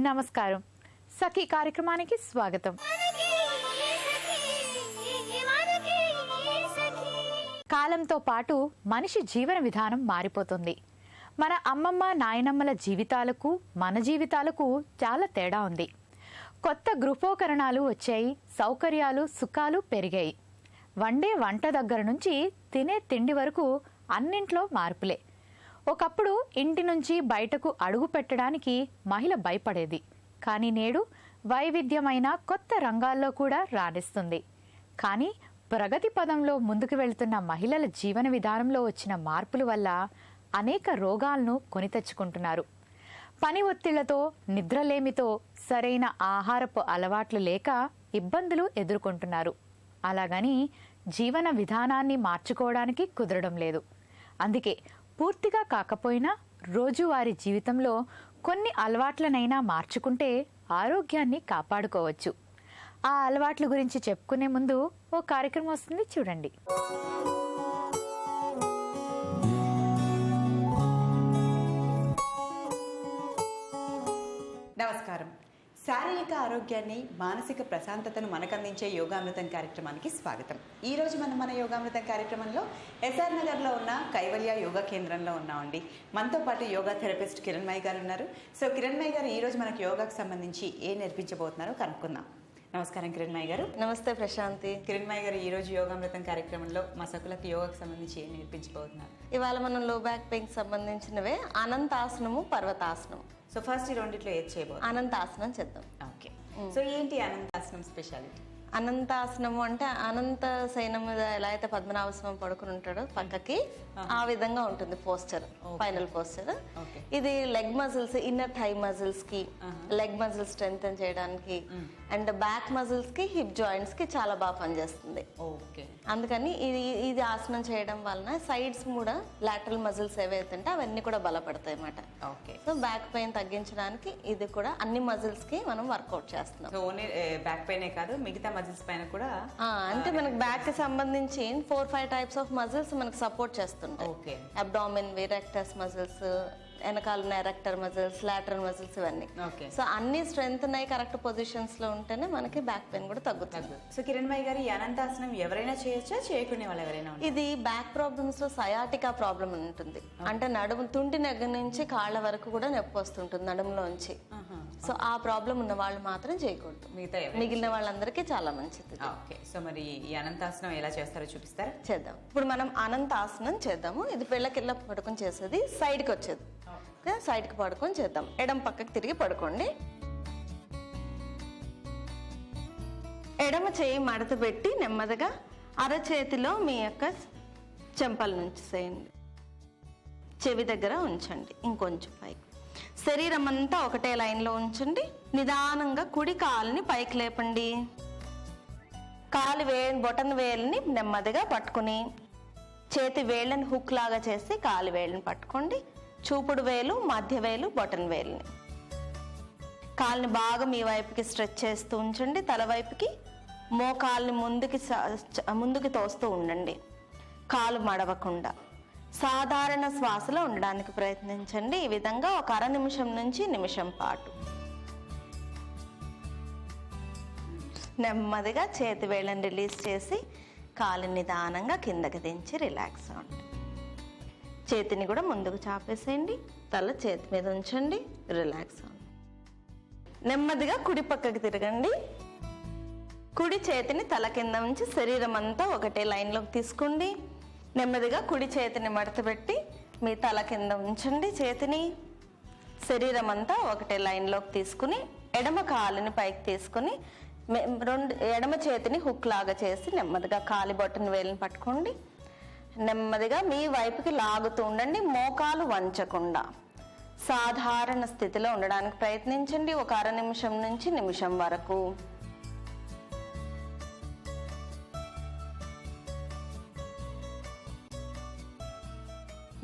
నమస్కారం. సఖీ కార్యక్రమానికి స్వాగతం. కాలంతో పాటు మనిషి జీవన విధానం మారిపోతుంది. మన అమ్మమ్మ నాయనమ్మల జీవితాలకు మన జీవితాలకు చాలా తేడా ఉంది. కొత్త గృహోపకరణాలు వచ్చాయి, సౌకర్యాలు సుఖాలు పెరిగాయి. వండే వంట దగ్గర నుంచి తినే తిండి వరకు అన్నింట్లో మార్పులే. ఒకప్పుడు ఇంటి నుంచి బయటకు అడుగు పెట్టడానికి మహిళ భయపడేది. కానీ నేడు వైవిధ్యమైన కొత్త రంగాల్లో కూడా రాణిస్తుంది. కానీ ప్రగతి పదంలో ముందుకు వెళ్తున్న మహిళల జీవన విధానంలో వచ్చిన మార్పుల వల్ల అనేక రోగాలను కొని తెచ్చుకుంటున్నారు. పని ఒత్తిళ్లతో, నిద్రలేమితో, సరైన ఆహారపు అలవాట్లు లేక ఇబ్బందులు ఎదుర్కొంటున్నారు. అలాగని జీవన విధానాన్ని మార్చుకోవడానికి కుదరడం లేదు. అందుకే పూర్తిగా కాకపోయినా రోజువారీ జీవితంలో కొన్ని అలవాట్లనైనా మార్చుకుంటే ఆరోగ్యాన్ని కాపాడుకోవచ్చు. ఆ అలవాట్ల గురించి చెప్పుకునే ముందు ఓ కార్యక్రమం వస్తుంది, చూడండి. నమస్కారం. శారీరక ఆరోగ్యాన్ని, మానసిక ప్రశాంతతను మనకందించే యోగామృతం కార్యక్రమానికి స్వాగతం. ఈరోజు మన యోగామృతం కార్యక్రమంలో ఎస్ఆర్ నగర్లో ఉన్న కైవల్య యోగా కేంద్రంలో ఉన్నామండి. మనతో పాటు యోగా థెరపిస్ట్ కిరణ్మయి గారు ఉన్నారు. సో కిరణ్మయి గారు ఈరోజు మనకు యోగాకు సంబంధించి ఏం నేర్పించబోతున్నారో కనుక్కుందాం. నమస్కారం కిరణ్మయి గారు. నమస్తే ప్రశాంతి. కిరణ్మయి గారు, ఈరోజు యోగామృతం కార్యక్రమంలో మా సకులకు యోగాకు సంబంధించి ఏం నేర్పించబోతున్నారు? ఇవాళ మనం లో బ్యాక్ పెయిన్ సంబంధించినవే అనంతాసనము, పర్వతాసనం. సో ఫస్ట్ ఈ రెండిట్లో ఏది చేయబోతున్నారు? అనంతాసనం చేద్దాం. ఓకే. సో ఏంటి అనంతాసనం స్పెషాలిటీ? అనంతాసనము అంటే అనంత శయనం మీద ఎలా అయితే పద్మనాభస్వామి పడుకుని ఉంటాడో పక్కకి, ఆ విధంగా ఉంటుంది పోస్చర్, ఫైనల్ పోస్చర్. ఇది leg muscles, inner thigh muscles కి, లెగ్ మజిల్స్ స్ట్రెంగ్తెన్ చేయడానికి అండ్ బ్యాక్ మజిల్స్ కి, హిప్ జాయింట్స్ కి చాలా బాగా పనిచేస్తుంది. అందుకని ఇది ఆసనం చేయడం వలన సైడ్స్ కూడా లాటరల్ మజిల్స్ ఏవైతే ఉంటే అవన్నీ కూడా బలపడతాయి అన్నమాట. సో బ్యాక్ పెయిన్ తగ్గించడానికి ఇది కూడా అన్ని మజిల్స్ కి మనం వర్కౌట్ చేస్తున్నాం. సో ఓన్లీ బ్యాక్ పెయినే కాదు, మిగతా మజిల్స్ పైన కూడా అంటే మనకి బ్యాక్ కి సంబంధించి 4-5 టైప్స్ ఆఫ్ మజిల్స్ మనకు సపోర్ట్ చేస్తుంటాయి. అబ్డామిన్, రెక్టస్ మజిల్స్, వెనకాల ఎరెక్టర్ మజిల్స్, లాటరల్ మజిల్స్, ఇవన్నీ. సో అన్ని స్ట్రెంగ్త్ ఉన్నాయి, కరెక్ట్ పొజిషన్స్ లో ఉంటేనే మనకి బ్యాక్ పెయిన్ కూడా తగ్గుతుంది. సో కిరణ్మయి గారు, ఈ అనంతాసనం ఎవరైనా చేయొచ్చా, చేయకునే వాళ్ళు ఎవరైనా? ఇది బ్యాక్ ప్రాబ్లమ్స్ లో సయాటికా ప్రాబ్లం ఉంటుంది. అంటే నడుము తుంటి నెగ్గ నుంచి కాళ్ళ వరకు కూడా నొప్పి వస్తుంటుంది నడుములోంచి. సో ఆ ప్రాబ్లం ఉన్న వాళ్ళు మాత్రం చేయకూడదు, మిగిలిన వాళ్ళందరికీ చాలా మంచిది. సో మరి ఈ అనంతాసనం ఎలా చేస్తారో చూపిస్తారా? చేద్దాం. ఇప్పుడు మనం అనంతాసనం చేద్దాము. ఇది పిల్లకిల్ల పడుకొని చేసేది, సైడ్కి వచ్చేది. సైడ్కి పడుకొని చేద్దాం. ఎడం పక్కకి తిరిగి పడుకోండి. ఎడమ చేయి మడత పెట్టి నెమ్మదిగా అరచేతిలో మీ యొక్క చెంపల నుంచి చేయండి, చెవి దగ్గర ఉంచండి, ఇంకొంచెం పైకి. శరీరం అంతా ఒకటే లైన్లో ఉంచండి. నిదానంగా కుడి కాలుని పైకి లేపండి. బొటన్ వేలుని నెమ్మదిగా పట్టుకుని చేతి వేళ్ళని హుక్ లాగా చేసి కాలు వేళ్ళని పట్టుకోండి. చూపుడు వేలు, మధ్య వేలు, బొటన్ వేలుని. కాలుని బాగా మీ వైపుకి స్ట్రెచ్ చేస్తూ ఉంచండి. తల వైపుకి మోకాల్ని ముందుకి తోస్తూ ఉండండి, కాలు మడవకుండా. సాధారణ శ్వాసలో ఉండడానికి ప్రయత్నించండి. ఈ విధంగా ఒక అర నిమిషం నుంచి నిమిషం పాటు. నెమ్మదిగా చేతి వేళ్ళని రిలీజ్ చేసి కాలు నిదానంగా కిందకి దించి రిలాక్స్ అవ్వండి. చేతిని కూడా ముందుకు చాపేసేయండి. తల చేతి మీద ఉంచండి, రిలాక్స్ అవ్వండి. నెమ్మదిగా కుడి పక్కకి తిరగండి. కుడి చేతిని తల కింద ఉంచి శరీరం అంతా ఒకటే లైన్లోకి తీసుకోండి. నెమ్మదిగా కుడి చేతిని మడతపెట్టి మీ తల కింద ఉంచండి. చేతిని శరీరం అంతా ఒకటే లైన్లోకి తీసుకుని ఎడమ కాలుని పైకి తీసుకుని ఎడమ చేతిని హుక్ లాగా చేసి నెమ్మదిగా కాలి బొట్టని వేలుని పట్టుకోండి. నెమ్మదిగా మీ వైపుకి లాగుతూ ఉండండి, మోకాలు వంచకుండా. సాధారణ స్థితిలో ఉండడానికి ప్రయత్నించండి ఒక అర నిమిషం నుంచి నిమిషం వరకు.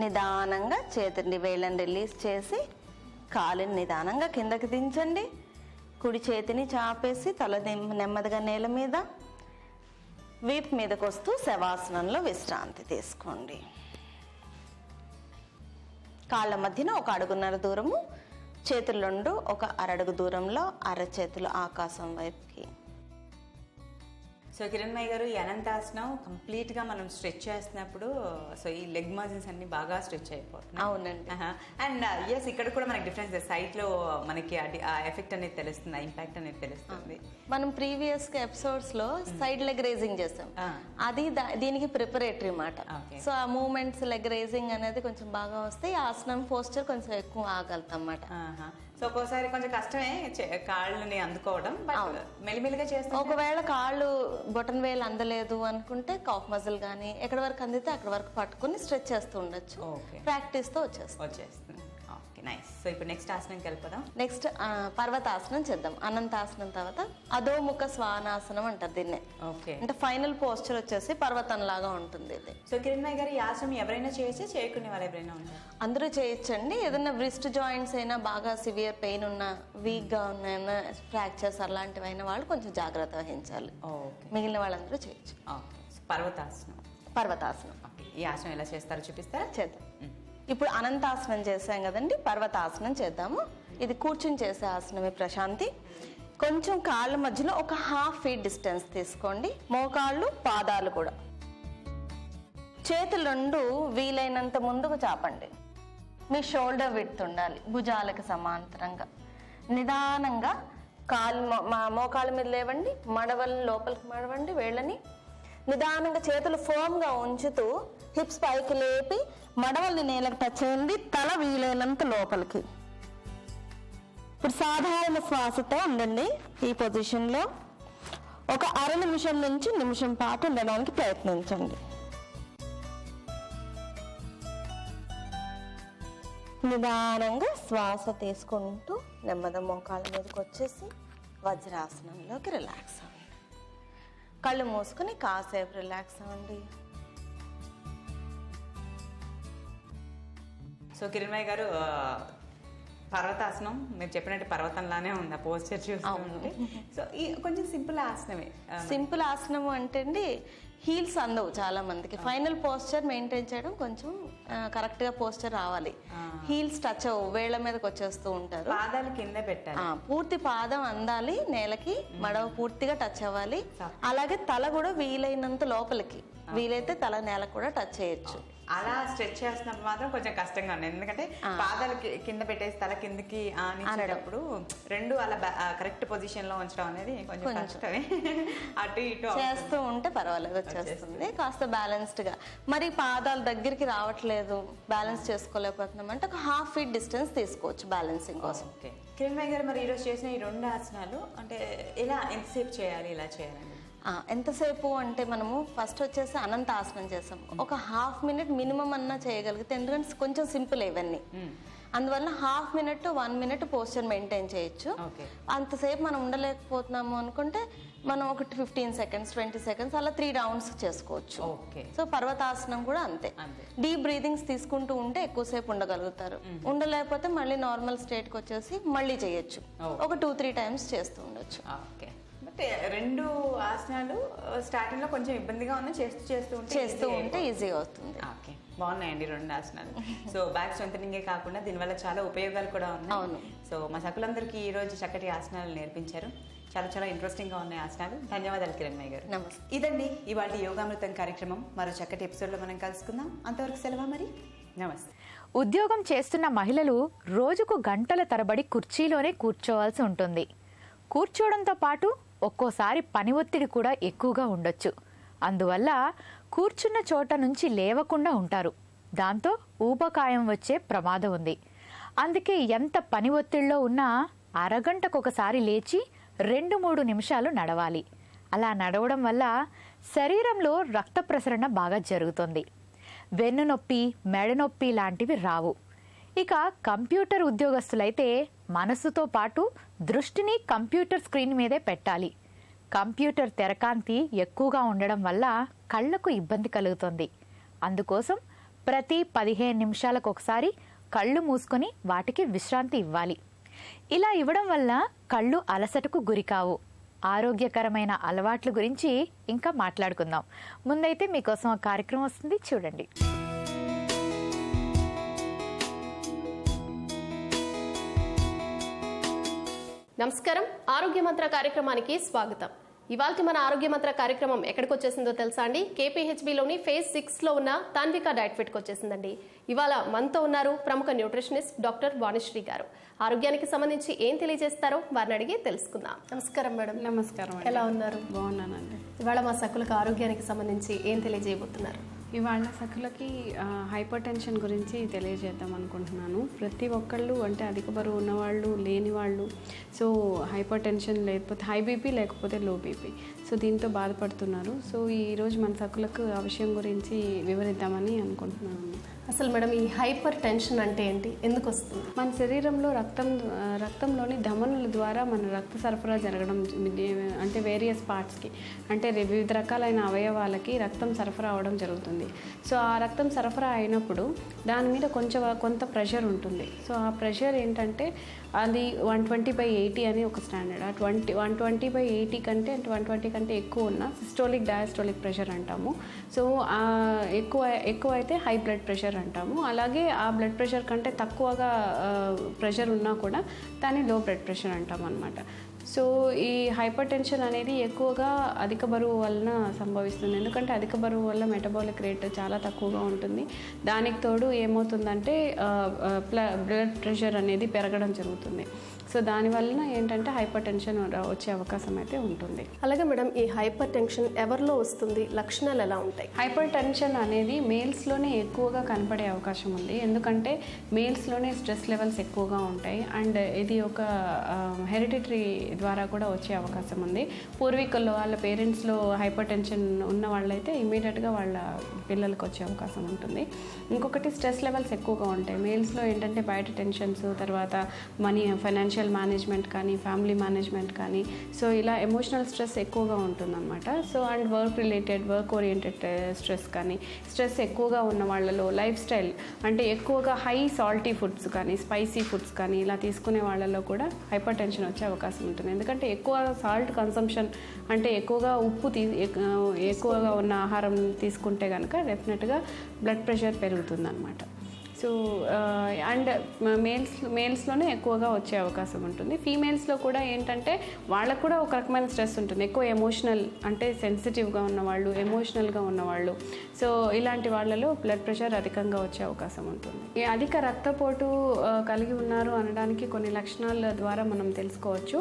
నిదానంగా చేతిని వేళ్ళని రిలీజ్ చేసి కాలుని నిదానంగా కిందకి దించండి. కుడి చేతిని చాపేసి తల నెమ్మదిగా నేల మీద, వీపు మీదకి వస్తూ శవాసనంలో విశ్రాంతి తీసుకోండి. కాళ్ళ మధ్యన 1.5 అడుగు దూరము చేతులు రెండు ఒక అరడుగు దూరంలో, అరచేతులు ఆకాశం వైపుకి. సో కిరణ్మయ్య గారు, ఈ అనంతాసనం కంప్లీట్ గా మనం స్ట్రెచ్ చేస్తున్నప్పుడు సో ఈ లెగ్ మజిల్స్ అన్ని బాగా స్ట్రెచ్ అయిపోతున్నాయి. అవునండి. అండ్ ఎస్, ఇక్కడ కూడా మనకి డిఫరెన్స్ సైట్ లో మనకి ఆ ఎఫెక్ట్ అనేది తెలుస్తుంది, ఆ ఇంపాక్ట్ అనేది తెలుస్తుంది. మనం ప్రీవియస్ ఎపిసోడ్స్ లో సైడ్ లెగ్ రేజింగ్ చేసాం, అది దీనికి ప్రిపరేటరీ మాట. సో ఆ మూమెంట్స్ లెగ్ రేజింగ్ అనేది కొంచెం బాగా వస్తే ఈ ఆసనం పోస్చర్ కొంచెం ఎక్కువ ఆగలుగుతాం అన్నమాట. సో ఒక్కోసారి కొంచెం కష్టమే కాళ్ళని అందుకోవడం, బట్ మెల్లిమెల్లిగా చేస్తాం. ఒకవేళ కాళ్ళు బొటన్ వేలు అందలేదు అనుకుంటే కాఫ్ మజిల్ కానీ ఎక్కడి వరకు అందితే అక్కడ వరకు పట్టుకుని స్ట్రెచ్ చేస్తూ ఉండొచ్చు. ప్రాక్టీస్ తో వచ్చేస్తుంది. Okay, nice. సో ఇప్పుడు నెక్స్ట్ ఆసనంకి వెళ్ళిపోదాం. నెక్స్ట్ పర్వతాసనం చేద్దాం. అనంతాసనం తర్వాత అధోముఖ శ్వానాసనం అంటారు దీన్నే. ఓకే, అంటే ఫైనల్ పోస్చర్ వచ్చేసి పర్వతం లాగా ఉంటుంది ఇది. సో కిరణ్మయ్య గారు, ఈ ఆసనం ఎవరైనా చేయొచ్చా, చేయకునే వాళ్ళు ఎవరైనా ఉంటారు? అందరూ చేయొచ్చండి. ఏదైనా వ్రిస్ట్ జాయింట్స్ అయినా బాగా సివియర్ పెయిన్ ఉన్నా, వీక్ గా ఉన్నా, ఫ్రాక్చర్స్ అలాంటివి అయిన వాళ్ళు కొంచెం జాగ్రత్త వహించాలి. మిగిలిన వాళ్ళందరూ చేయొచ్చు. పర్వతాసనం. ఈ ఆసనం ఎలా చేస్తారో చూపిస్తారా? చేద్దాం. ఇప్పుడు అనంతాసనం చేసాం కదండి, పర్వతాసనం చేద్దాము. ఇది కూర్చుని చేసే ఆసనమే ప్రశాంతి. కొంచెం కాళ్ళ మధ్యలో ఒక 1/2 feet డిస్టెన్స్ తీసుకోండి. మోకాళ్ళు పాదాలు కూడా. చేతులు రెండు వీలైనంత ముందుకు చాపండి. మీ షోల్డర్ విడ్త్ ఉండాలి, భుజాలకు సమాంతరంగా. నిదానంగా మోకాళ్ళ మీద లేవండి, మడవలను లోపలికి మడవండి, వేళ్ళని నిదానంగా చేతులు ఫర్మ్గా ఉంచుతూ హిప్స్ పైకి లేపి మడవల్ని నేలకు టచ్ చేయండి, తల వీలైనంత లోపలికి. ఇప్పుడు సాధారణ శ్వాసతో ఉండండి ఈ పొజిషన్లో. ఒక అర నిమిషం నుంచి నిమిషం పాటు ఉండడానికి ప్రయత్నించండి. నిదానంగా శ్వాస తీసుకుంటూ నెమ్మది మోకాళ్ళ మీదకి వచ్చేసి వజ్రాసనంలోకి రిలాక్స్ అవ్వండి. కళ్ళు మూసుకొని కాసేపు రిలాక్స్ అవ్వండి. సో కిరణ్మయ్య గారు, పర్వతాసనం మీరు చెప్పినట్టు పర్వతంలానే ఉంది ఆ పోస్చర్ చూస్తుంటే. సో ఈ కొంచెం సింపుల్ ఆసనమే. సింపుల్ ఆసనం అంటే అండి, హీల్స్ అందవు చాలా మందికి. ఫైనల్ పోస్చర్ మెయింటైన్ చేయడం కొంచెం కరెక్ట్ గా పోస్చర్ రావాలి. హీల్స్ టచ్ అవ్వు, వేళ్ల మీదకి వచ్చేస్తూ ఉంటారు. పాదాలు కింద పెట్టాలి, పూర్తి పాదం అందాలి నేలకి, మడవ పూర్తిగా టచ్ అవ్వాలి. అలాగే తల కూడా వీలైనంత లోపలికి, వీలైతే తల నేల కూడా టచ్ చేయొచ్చు. అలా స్ట్రెచ్ చేస్తున్నప్పుడు మాత్రం కొంచెం కష్టంగా ఉంది, ఎందుకంటే పాదాలు కింద పెట్టేసి తల కిందకి అనేటప్పుడు రెండు అలా కరెక్ట్ పొజిషన్ లో ఉంచడం అనేది కొంచెం కష్టమే. అటు ఇటు చేస్తూ ఉంటే పర్వాలేదు, వచ్చేస్తుంది. కాస్త బ్యాలెన్స్డ్ గా. మరి పాదాలు దగ్గరికి రావట్లేదు, బ్యాలెన్స్ చేసుకోలేకపోతున్నాం అంటే ఒక 1/2 feet డిస్టెన్స్ తీసుకోవచ్చు బ్యాలెన్సింగ్ కోసం. కిరణ్మయ్య గారు, మరి ఈరోజు చేసిన ఈ 2 ఆసనాలు అంటే ఎంతసేపు చేయాలి, ఇలా చేయాలండి? ఎంతసేపు అంటే మనము ఫస్ట్ వచ్చేసి అనంతాసనం చేసాం, ఒక 1/2 minute మినిమం అన్నా చేయగలిగితే, ఎందుకంటే కొంచెం సింపుల్ ఇవన్నీ. అందువల్ల 1/2 minute to 1 minute posture maintain చేయొచ్చు. అంతసేపు మనం ఉండలేకపోతున్నాము అనుకుంటే మనం ఒక 15 seconds 20 seconds అలా 3 rounds చేసుకోవచ్చు. సో పర్వతాసనం కూడా అంతే. డీప్ బ్రీదింగ్స్ తీసుకుంటూ ఉంటే ఎక్కువసేపు ఉండగలుగుతారు. ఉండలేకపోతే మళ్ళీ నార్మల్ స్టేట్కి వచ్చేసి మళ్ళీ చేయొచ్చు. ఒక 2-3 times చేస్తూ ఉండొచ్చు. రెండు ఆసనాలు స్టార్టింగ్ లో కొంచెం ఇబ్బందిగా ఉన్నా చేస్తూ ఉంటే ఈజీగా అవుతుంది. ఓకే, బాగున్నాయండి 2 ఆసనాలు. సో బ్యాక్ స్ట్రెంథనింగే కాకుండా దీనివల్ల చాలా ఉపయోగాలు కూడా ఉన్నాయి. సో మా సకులందరికీ ఈ రోజు చక్కటి ఆసనాలు నేర్పించారు. చాలా చాలా ఇంట్రెస్టింగ్ గా ఉన్నాయి ఆసనాలు. ధన్యవాదాలు కిరణ్మయ్య గారు. నమస్తే. ఇదండి ఇవాళ యోగామృతం కార్యక్రమం. మరో చక్కటి ఎపిసోడ్ లో మనం కలుసుకుందాం. అంతవరకు సెలవు మరి. నమస్తే. ఉద్యోగం చేస్తున్న మహిళలు రోజుకు గంటల తరబడి కుర్చీలోనే కూర్చోవాల్సి ఉంటుంది. కూర్చోవడంతో పాటు ఒక్కోసారి పని ఒత్తిడి కూడా ఎక్కువగా ఉండొచ్చు. అందువల్ల కూర్చున్న చోట నుంచి లేవకుండా ఉంటారు. దాంతో ఊబకాయం వచ్చే ప్రమాదం ఉంది. అందుకే ఎంత పని ఒత్తిడిలో ఉన్నా అరగంటకొకసారి లేచి 2-3 నిమిషాలు నడవాలి. అలా నడవడం వల్ల శరీరంలో రక్త ప్రసరణ బాగా జరుగుతుంది. వెన్నునొప్పి, మెడనొప్పి లాంటివి రావు. ఇక కంప్యూటర్ ఉద్యోగస్తులైతే మనసుతో పాటు దృష్టిని కంప్యూటర్ స్క్రీన్ మీదే పెట్టాలి. కంప్యూటర్ తెరకాంతి ఎక్కువగా ఉండడం వల్ల కళ్లకు ఇబ్బంది కలుగుతుంది. అందుకోసం ప్రతి 15 నిమిషాలకు ఒకసారి కళ్ళు మూసుకొని వాటికి విశ్రాంతి ఇవ్వాలి. ఇలా ఇవ్వడం వల్ల కళ్ళు అలసటకు గురికావు. ఆరోగ్యకరమైన అలవాట్ల గురించి ఇంకా మాట్లాడుకుందాం. ముందైతే మీకోసం ఒక కార్యక్రమం వస్తుంది, చూడండి. నమస్కారం, ఆరోగ్య మంత్ర కార్యక్రమానికి స్వాగతం. ఇవాళ మన ఆరోగ్య మంత్ర కార్యక్రమం ఎక్కడికి వచ్చేసిందో తెలుసా అండి? KPHBలోని ఫేజ్ 6లో ఉన్న తాన్విక డైట్ ఫిట్కి వచ్చేసిందండి. ఇవాళ మనతో ఉన్నారు ప్రముఖ న్యూట్రిషనిస్ట్ డాక్టర్ వాణిశ్రీ గారు. ఆరోగ్యానికి సంబంధించి ఏం తెలియజేస్తారో వారిని అడిగి తెలుసుకుందాం. నమస్కారం మేడం. నమస్కారం. ఎలా ఉన్నారు? బాగున్నానండి. ఇవాళ మా సకులకు ఆరోగ్యానికి సంబంధించి ఏం తెలియజేయబోతున్నారు? ఇవాళ సకులకి హైపర్ టెన్షన్ గురించి తెలియజేద్దాం అనుకుంటున్నాను. ప్రతి ఒక్కళ్ళు అంటే అధిక బరువు ఉన్నవాళ్ళు, లేని వాళ్ళు, సో హైపర్ టెన్షన్ లేకపోతే హై బీపీ లేకపోతే లో బీపీ, సో దీంతో బాధపడుతున్నారు. సో ఈరోజు మన సకులకు ఆ విషయం గురించి వివరిద్దామని అనుకుంటున్నాను. అసలు మేడం ఈ హైపర్ టెన్షన్ అంటే ఏంటి, ఎందుకు వస్తుంది? మన శరీరంలో రక్తంలోని ధమనుల ద్వారా మన రక్త సరఫరా జరగడం, అంటే వేరియస్ పార్ట్స్కి, అంటే వివిధ రకాలైన అవయవాలకి రక్తం సరఫరా అవ్వడం జరుగుతుంది. సో ఆ రక్తం సరఫరా అయినప్పుడు దాని మీద కొంత ప్రెషర్ ఉంటుంది. సో ఆ ప్రెషర్ ఏంటంటే అది 120/80 అని ఒక స్టాండర్డ్. ఆ 120/80 కంటే 120 కంటే ఎక్కువ ఉన్న సిస్టోలిక్ డయాస్టోలిక్ ప్రెషర్ అంటాము. సో ఎక్కువ అయితే హై బ్లడ్ ప్రెషర్ అంటాము. అలాగే ఆ బ్లడ్ ప్రెషర్ కంటే తక్కువగా ప్రెషర్ ఉన్నా కూడా దాన్ని లో బ్లడ్ ప్రెషర్ అంటాం అన్నమాట. సో ఈ హైపర్ టెన్షన్ అనేది ఎక్కువగా అధిక బరువు వలన సంభవిస్తుంది. ఎందుకంటే అధిక బరువు వల్ల మెటబాలిక్ రేట్ చాలా తక్కువగా ఉంటుంది. దానికి తోడు ఏమవుతుందంటే బ్లడ్ ప్రెషర్ అనేది పెరగడం జరుగుతుంది. సో దానివల్ల ఏంటంటే హైపర్ టెన్షన్ వచ్చే అవకాశం అయితే ఉంటుంది. అలాగే మేడం ఈ హైపర్ టెన్షన్ ఎవరిలో వస్తుంది, లక్షణాలు ఎలా ఉంటాయి? హైపర్ టెన్షన్ అనేది మేల్స్లోనే ఎక్కువగా కనపడే అవకాశం ఉంది. ఎందుకంటే మేల్స్లోనే స్ట్రెస్ లెవెల్స్ ఎక్కువగా ఉంటాయి అండ్ ఇది ఒక హెరిడిటరీ ద్వారా కూడా వచ్చే అవకాశం ఉంది. పూర్వీకుల్లో వాళ్ళ పేరెంట్స్లో హైపర్ టెన్షన్ ఉన్న వాళ్ళైతే ఇమీడియట్గా వాళ్ళ పిల్లలకు వచ్చే అవకాశం ఉంటుంది. ఇంకొకటి స్ట్రెస్ లెవెల్స్ ఎక్కువగా ఉంటాయి మేల్స్లో. ఏంటంటే బయట టెన్షన్స్, తర్వాత మనీ, ఫైనాన్షియల్ మేనేజ్మెంట్ కానీ, ఫ్యామిలీ మేనేజ్మెంట్ కానీ, సో ఇలా ఎమోషనల్ స్ట్రెస్ ఎక్కువగా ఉంటుందన్నమాట. So and work oriented stress కానీ, స్ట్రెస్ ఎక్కువగా ఉన్న వాళ్ళలో లైఫ్ స్టైల్ అంటే ఎక్కువగా హై సాల్టీ ఫుడ్స్ కానీ, స్పైసీ ఫుడ్స్ కానీ ఇలా తీసుకునే వాళ్ళలో కూడా హైపర్ టెన్షన్ వచ్చే అవకాశం ఉంటుంది. ఎందుకంటే ఎక్కువ సాల్ట్ కన్సంప్షన్ అంటే ఎక్కువగా ఉప్పు ఎక్కువగా ఉన్న ఆహారం తీసుకుంటే కనుక డెఫినెట్గా బ్లడ్ ప్రెషర్ పెరుగుతుంది అన్నమాట. సో అండ్ మేల్స్లోనే ఎక్కువగా వచ్చే అవకాశం ఉంటుంది. ఫీమేల్స్లో కూడా ఏంటంటే వాళ్ళకు కూడా ఒక రకమైన స్ట్రెస్ ఉంటుంది. ఎక్కువ ఎమోషనల్ అంటే సెన్సిటివ్గా ఉన్నవాళ్ళు, ఎమోషనల్గా ఉన్నవాళ్ళు, సో ఇలాంటి వాళ్ళలో బ్లడ్ ప్రెషర్ అధికంగా వచ్చే అవకాశం ఉంటుంది. ఈ అధిక రక్తపోటు కలిగి ఉన్నారు అనడానికి కొన్ని లక్షణాల ద్వారా మనం తెలుసుకోవచ్చు.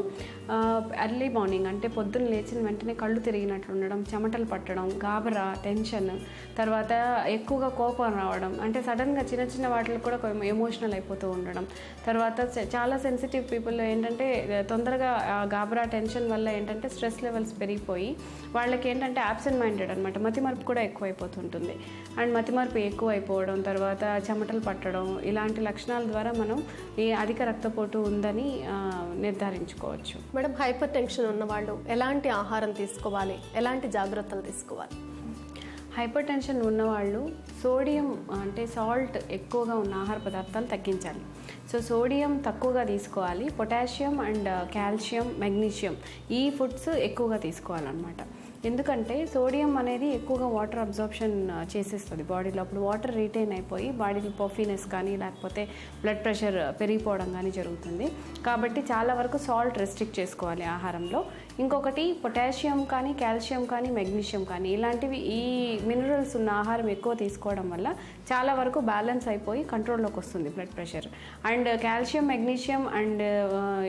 ఎర్లీ మార్నింగ్ అంటే పొద్దున్న లేచిన వెంటనే కళ్ళు తిరిగినట్లు ఉండడం, చెమటలు పట్టడం, గాబరా, టెన్షన్, తర్వాత ఎక్కువగా కోపం రావడం, అంటే సడన్గా చిన్న వాటికి కూడా ఎమోషనల్ అయిపోతూ ఉండడం, తర్వాత చాలా సెన్సిటివ్ పీపుల్లో ఏంటంటే తొందరగా గాబరా, టెన్షన్ వల్ల ఏంటంటే స్ట్రెస్ లెవెల్స్ పెరిగిపోయి వాళ్ళకి ఏంటంటే యాబ్సెంట్ మైండెడ్ అనమాట, మతిమరుపు కూడా ఎక్కువైపోతుంటుంది. అండ్ మతిమరుపు ఎక్కువ అయిపోవడం, తర్వాత చెమటలు పట్టడం, ఇలాంటి లక్షణాల ద్వారా మనం ఈ అధిక రక్తపోటు ఉందని నిర్ధారించుకోవచ్చు. మేడం హైపర్ టెన్షన్ ఉన్నవాళ్ళు ఎలాంటి ఆహారం తీసుకోవాలి, ఎలాంటి జాగ్రత్తలు తీసుకోవాలి? హైపర్ టెన్షన్ ఉన్నవాళ్ళు సోడియం అంటే సాల్ట్ ఎక్కువగా ఉన్న ఆహార పదార్థాలు తగ్గించాలి. సో సోడియం తక్కువగా తీసుకోవాలి. పొటాషియం అండ్ కాల్షియం, మెగ్నీషియం ఈ ఫుడ్స్ ఎక్కువగా తీసుకోవాలన్నమాట. ఎందుకంటే సోడియం అనేది ఎక్కువగా వాటర్ అబ్జార్ప్షన్ చేసేస్తుంది బాడీలో. అప్పుడు వాటర్ రీటైన్ అయిపోయి బాడీలో పఫీనెస్ కానీ లేకపోతే బ్లడ్ ప్రెషర్ పెరిగిపోవడం కానీ జరుగుతుంది. కాబట్టి చాలా వరకు సాల్ట్ రెస్ట్రిక్ట్ చేసుకోవాలి ఆహారంలో. ఇంకొకటి పొటాషియం కానీ, కాల్షియం కానీ, మెగ్నీషియం కానీ ఇలాంటివి ఈ మినరల్స్ ఉన్న ఆహారం ఎక్కువ తీసుకోవడం వల్ల చాలా వరకు బ్యాలెన్స్ అయిపోయి కంట్రోల్లోకి వస్తుంది blood pressure. And calcium, magnesium and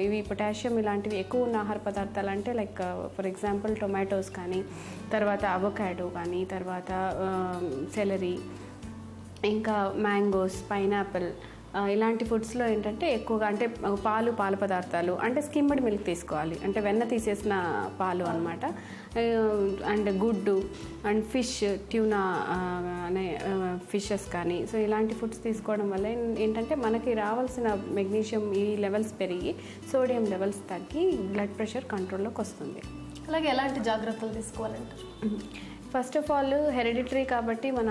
ఇవి పొటాషియం ఇలాంటివి ఎక్కువ ఉన్న ఆహార పదార్థాలు అంటే లైక్ ఫర్ ఎగ్జాంపుల్ టొమాటోస్ కానీ, తర్వాత అవకాడో కానీ, తర్వాత సెలరీ, ఇంకా మ్యాంగోస్, పైనాపిల్ ఇలాంటి ఫుడ్స్లో ఏంటంటే ఎక్కువగా అంటే పాల పదార్థాలు అంటే స్కిమ్డ్ మిల్క్ తీసుకోవాలి, అంటే వెన్న తీసేసిన పాలు అన్నమాట. అండ్ గుడ్డు అండ్ ఫిష్, ట్యూనా అనే ఫిషెస్ కానీ, సో ఇలాంటి ఫుడ్స్ తీసుకోవడం వల్ల ఏంటంటే మనకి రావాల్సిన మెగ్నీషియం ఈ లెవెల్స్ పెరిగి సోడియం లెవెల్స్ తగ్గి బ్లడ్ ప్రెషర్ కంట్రోల్లోకి వస్తుంది. అలాగే ఎలాంటి జాగ్రత్తలు తీసుకోవాలంటారు? ఫస్ట్ ఆఫ్ ఆల్ హెరిడిటరీ కాబట్టి మన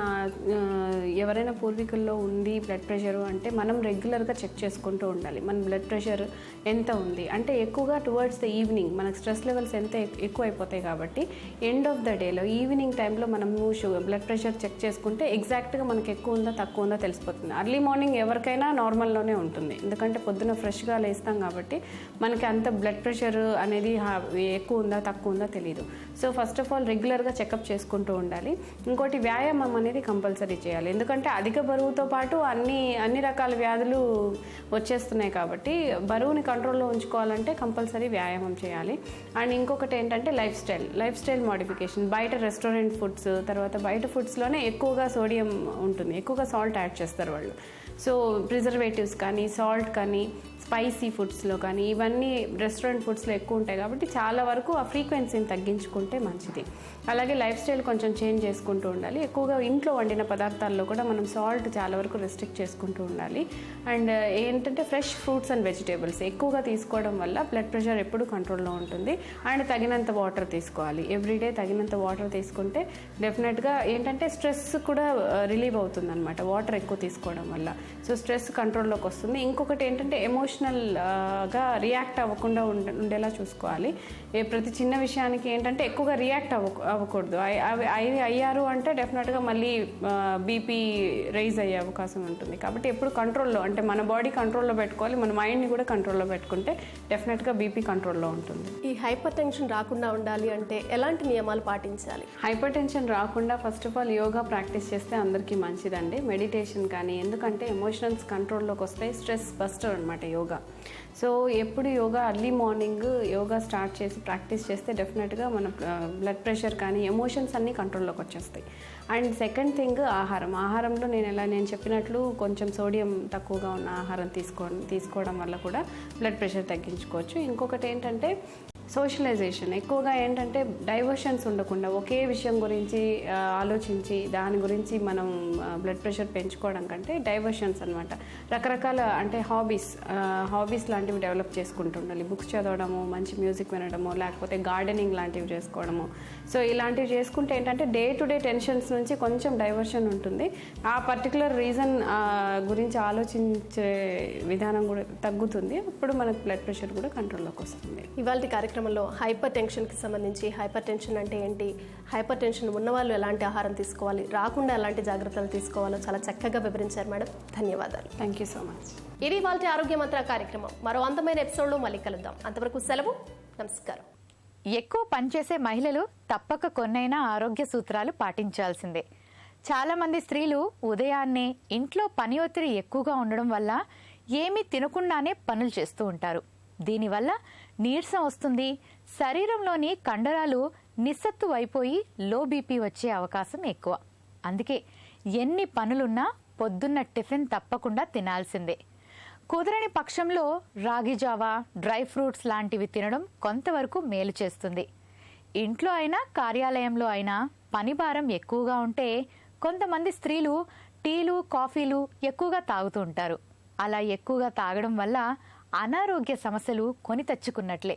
ఎవరైనా పూర్వీకుల్లో ఉంది బ్లడ్ ప్రెషరు అంటే మనం రెగ్యులర్గా చెక్ చేసుకుంటూ ఉండాలి. మన బ్లడ్ ప్రెషర్ ఎంత ఉంది అంటే ఎక్కువగా టువర్డ్స్ ద ఈవినింగ్ మనకు స్ట్రెస్ లెవెల్స్ ఎంత ఎక్కువ అయిపోతాయి కాబట్టి ఎండ్ ఆఫ్ ద డేలో ఈవినింగ్ టైంలో మనము బ్లడ్ ప్రెషర్ చెక్ చేసుకుంటే ఎగ్జాక్ట్గా మనకి ఎక్కువ ఉందా తక్కువ ఉందా తెలిసిపోతుంది. అర్లీ మార్నింగ్ ఎవరికైనా నార్మల్లోనే ఉంటుంది, ఎందుకంటే పొద్దున ఫ్రెష్గా లేస్తాం కాబట్టి మనకి అంత బ్లడ్ ప్రెషర్ అనేది ఎక్కువ ఉందా తక్కువ ఉందా తెలియదు. సో ఫస్ట్ ఆఫ్ ఆల్ రెగ్యులర్గా చెకప్ చేసుకుంటూ ఉండాలి. ఇంకోటి వ్యాయామం అనేది కంపల్సరీ చేయాలి, ఎందుకంటే అధిక బరువుతో పాటు అన్ని రకాల వ్యాధులు వచ్చేస్తున్నాయి కాబట్టి బరువుని కంట్రోల్లో ఉంచుకోవాలంటే కంపల్సరీ వ్యాయామం చేయాలి. అండ్ ఇంకొకటి ఏంటంటే లైఫ్ స్టైల్ మోడిఫికేషన్. బయట రెస్టారెంట్ ఫుడ్స్, తర్వాత బయట ఫుడ్స్లోనే ఎక్కువగా సోడియం ఉంటుంది, ఎక్కువగా సాల్ట్ యాడ్ చేస్తారు వాళ్ళు. సో ప్రిజర్వేటివ్స్ కానీ సాల్ట్ కానీ స్పైసీ ఫుడ్స్లో కానీ ఇవన్నీ రెస్టారెంట్ ఫుడ్స్లో ఎక్కువ ఉంటాయి కాబట్టి చాలా వరకు ఆ ఫ్రీక్వెన్సీని తగ్గించుకుంటే మంచిది. అలాగే లైఫ్ స్టైల్ కొంచెం చేంజ్ చేసుకుంటూ ఉండాలి. ఎక్కువగా ఇంట్లో వండిన పదార్థాల్లో కూడా మనం సాల్ట్ చాలా వరకు రెస్ట్రిక్ట్ చేసుకుంటూ ఉండాలి. అండ్ ఏంటంటే ఫ్రెష్ ఫ్రూట్స్ అండ్ వెజిటేబుల్స్ ఎక్కువగా తీసుకోవడం వల్ల బ్లడ్ ప్రెషర్ ఎప్పుడు కంట్రోల్లో ఉంటుంది. అండ్ తగినంత వాటర్ తీసుకోవాలి, ఎవ్రీడే తగినంత వాటర్ తీసుకుంటే డెఫినెట్గా ఏంటంటే స్ట్రెస్ కూడా రిలీవ్ అవుతుంది అనమాట వాటర్ ఎక్కువ తీసుకోవడం వల్ల. సో స్ట్రెస్ కంట్రోల్లోకి వస్తుంది. ఇంకొకటి ఏంటంటే ఎమోషనల్గా రియాక్ట్ అవ్వకుండా ఉండేలా చూసుకోవాలి. ప్రతి చిన్న విషయానికి ఏంటంటే ఎక్కువగా రియాక్ట్ అవ్వకూడదు. అయ్యారు అంటే డెఫినెట్గా మళ్ళీ బీపీ రైజ్ అయ్యే అవకాశం ఉంటుంది. కాబట్టి ఎప్పుడు కంట్రోల్లో అంటే మన బాడీ కంట్రోల్లో పెట్టుకోవాలి, మన మైండ్ని కూడా కంట్రోల్లో పెట్టుకుంటే డెఫినెట్గా బీపీ కంట్రోల్లో ఉంటుంది. ఈ హైపర్ టెన్షన్ రాకుండా ఉండాలి అంటే ఎలాంటి నియమాలు పాటించాలి? హైపర్ టెన్షన్ రాకుండా first of all yoga practice చేస్తే అందరికీ మంచిదండి. మెడిటేషన్ కానీ, ఎందుకంటే ఎమోషనల్స్ కంట్రోల్లోకి వస్తాయి. స్ట్రెస్ బస్టర్ అనమాట యోగా. సో ఎప్పుడు yoga early morning yoga start చేసి ప్రాక్టీస్ చేస్తే డెఫినెట్గా మన బ్లడ్ ప్రెషర్ కానీ ఎమోషన్స్ అన్నీ కంట్రోల్లోకి వచ్చేస్తాయి. అండ్ సెకండ్ థింగ్ ఆహారంలో నేను చెప్పినట్లు కొంచెం సోడియం తక్కువగా ఉన్న ఆహారం తీసుకోవడం వల్ల కూడా బ్లడ్ ప్రెషర్ తగ్గించుకోవచ్చు. ఇంకొకటి ఏంటంటే సోషలైజేషన్. ఎక్కువగా ఏంటంటే డైవర్షన్స్ ఉండకుండా ఒకే విషయం గురించి ఆలోచించి దాని గురించి మనం బ్లడ్ ప్రెషర్ పెంచుకోవడం కంటే డైవర్షన్స్ అనమాట. రకరకాల అంటే హాబీస్ లాంటివి డెవలప్ చేసుకుంటూ ఉండాలి. బుక్స్ చదవడము, మంచి మ్యూజిక్ వినడము, లేకపోతే గార్డెనింగ్ లాంటివి చేసుకోవడము. సో ఇలాంటివి చేసుకుంటే ఏంటంటే డే టు డే టెన్షన్స్ నుంచి కొంచెం డైవర్షన్ ఉంటుంది. ఆ పర్టికులర్ రీజన్ గురించి ఆలోచించే విధానం కూడా తగ్గుతుంది. అప్పుడు మనకు బ్లడ్ ప్రెషర్ కూడా కంట్రోల్లోకి వస్తుంది. ఇవాళ కార్యక్రమంలో హైపర్ టెన్షన్కి సంబంధించి హైపర్ టెన్షన్ అంటే ఏంటి, హైపర్ టెన్షన్ ఉన్నవాళ్ళు ఎలాంటి ఆహారం తీసుకోవాలి, రాకుండా ఎలాంటి జాగ్రత్తలు తీసుకోవాలో చాలా చక్కగా వివరించారు మేడం. ధన్యవాదాలు. Thank you so much. ఇది వాళ్ళ ఆరోగ్య మంత్ర కార్యక్రమం. మరో అందమైన ఎపిసోడ్లో మళ్ళీ కలుద్దాం. అంతవరకు సెలవు. నమస్కారం. ఎక్కువ పనిచేసే మహిళలు తప్పక కొన్నైనా ఆరోగ్య సూత్రాలు పాటించాల్సిందే. చాలామంది స్త్రీలు ఉదయాన్నే ఇంట్లో పని ఒత్తిడి ఎక్కువగా ఉండడం వల్ల ఏమీ తినకుండానే పనులు చేస్తూ ఉంటారు. దీనివల్ల నీరసం వస్తుంది, శరీరంలోని కండరాలు నిస్సత్తు అయిపోయి లో బీపీ వచ్చే అవకాశం ఎక్కువ. అందుకే ఎన్ని పనులున్నా పొద్దున్న టిఫిన్ తప్పకుండా తినాల్సిందే. కుదరని పక్షంలో రాగి జావా, డ్రై ఫ్రూట్స్ లాంటివి తినడం కొంతవరకు మేలు చేస్తుంది. ఇంట్లో అయినా కార్యాలయంలో అయినా పని భారం ఎక్కువగా ఉంటే కొంతమంది స్త్రీలు టీలు, కాఫీలు ఎక్కువగా తాగుతూ ఉంటారు. అలా ఎక్కువగా తాగడం వల్ల అనారోగ్య సమస్యలు కొని తెచ్చుకున్నట్లే.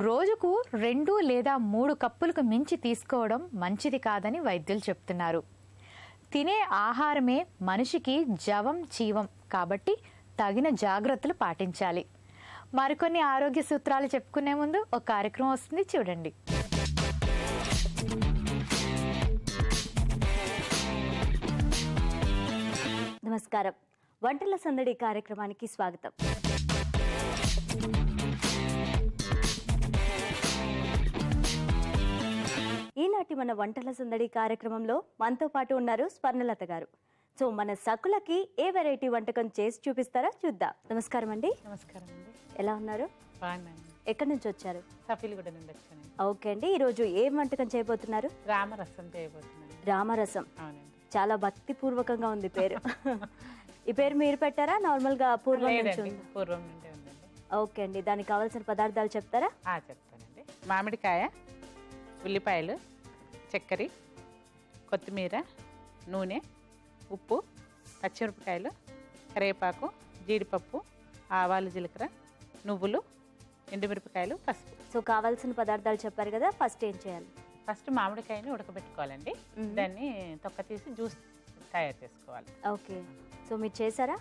రోజుకు 2 లేదా 3 కప్పులకు మించి తీసుకోవడం మంచిది కాదని వైద్యులు చెప్తున్నారు. తినే ఆహారమే మనిషికి జవం జీవం కాబట్టి తగిన జాగ్రత్తలు పాటించాలి. మరికొన్ని ఆరోగ్య సూత్రాలు చెప్పుకునే ముందు ఒక కార్యక్రమం వస్తుంది, చూడండి. నమస్కారం. వంటల సందడి కార్యక్రమానికి స్వాగతం. ఈనాటి మన వంటల సందడి కార్యక్రమంలో మనతో పాటు ఉన్నారు స్వర్ణలత గారు. సో మన సకులకి ఏ వెరైటీ వంటకం చేసి చూపిస్తారా చూద్దాం. నమస్కారం అండి. నమస్కారం అండి. ఎలా ఉన్నారు? బాగున్నాను. ఎక్కడి నుంచి వచ్చారు? సఫీల్గూడ నుండి వచ్చాను. ఓకే అండి. ఈరోజు ఏం వంటకం చేయబోతున్నారు? రామరసం చేయబోతున్నాను. రామరసం. అవునండి. చాలా భక్తిపూర్వకంగా ఉంది పేరు. ఈ పేరు మీరు పెట్టారా నార్మల్గా పూర్వం నుంచి ఉందా? పూర్వం నుండి ఉందండి. ఓకే అండి. దానికి కావాల్సిన పదార్థాలు చెప్తారా? చెప్తానండి. మామిడికాయ, ఉల్లిపాయలు, చక్కెర, కొత్తిమీర, నూనె, ఉప్పు, పచ్చిమిరపకాయలు, కరివేపాకు, జీడిపప్పు, ఆవాలు, జీలకర్ర, నువ్వులు, ఎండుమిరపకాయలు, పసుపు. సో కావాల్సిన పదార్థాలు చెప్పారు కదా, ఫస్ట్ ఏం చేయాలి? ఫస్ట్ మామిడికాయని ఉడకబెట్టుకోవాలండి. దాన్ని తొక్క తీసి జ్యూస్ తయారు చేసుకోవాలి. ఓకే, సో మీరు చేశారా?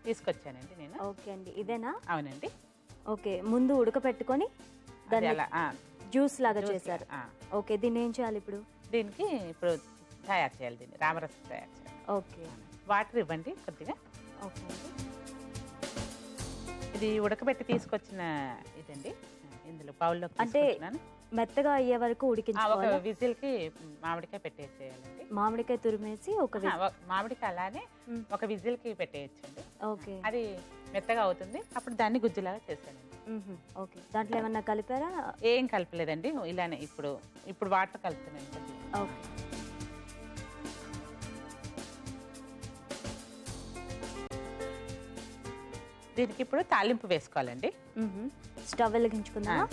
తీసుకొచ్చానండి నేను. ఓకే అండి, ఇదేనా? అవునండి. ఓకే, ముందు ఉడకపెట్టుకొని దాన్ని అలా జ్యూస్ లాగా చేశారు. ఓకే, దీన్ని ఏం చేయాలి ఇప్పుడు? దీనికి ఇప్పుడు తయారు చేయాలి, దీన్ని రామరసం తయారు చేయాలి. ఓకే, వాటర్ ఇవ్వండి కొద్దిగా. ఓకే అండి. ఇది ఉడకబెట్టి తీసుకొచ్చిన ఇదండి, ఇందులో బౌల్లోకి అంటే తీసుకుంటున్నాను. మెత్తగా అయ్యే వరకు ఒక ఉడికించుకోవాలి. విజిల్కి మామిడికాయ పెట్టేసేయాలండి. మామిడికాయ తురిమేసి ఒక మామిడికాయ అలానే ఒక విజిల్కి పెట్టేయచ్చండి. ఓకే, అది మెత్తగా అవుతుంది. అప్పుడు దాన్ని గుజ్జులాగా చేశానండి. ఓకే, దాంట్లో ఏమన్నా కలిపారా? ఏం కలపలేదండి, ఇలానే ఇప్పుడు వాటర్ కలుపుతున్నాను కొద్దిగా. ఓకే, దీనికి ఇప్పుడు తాలింపు వేసుకోవాలండి. స్టవ్ వెలిగించుకుందామా?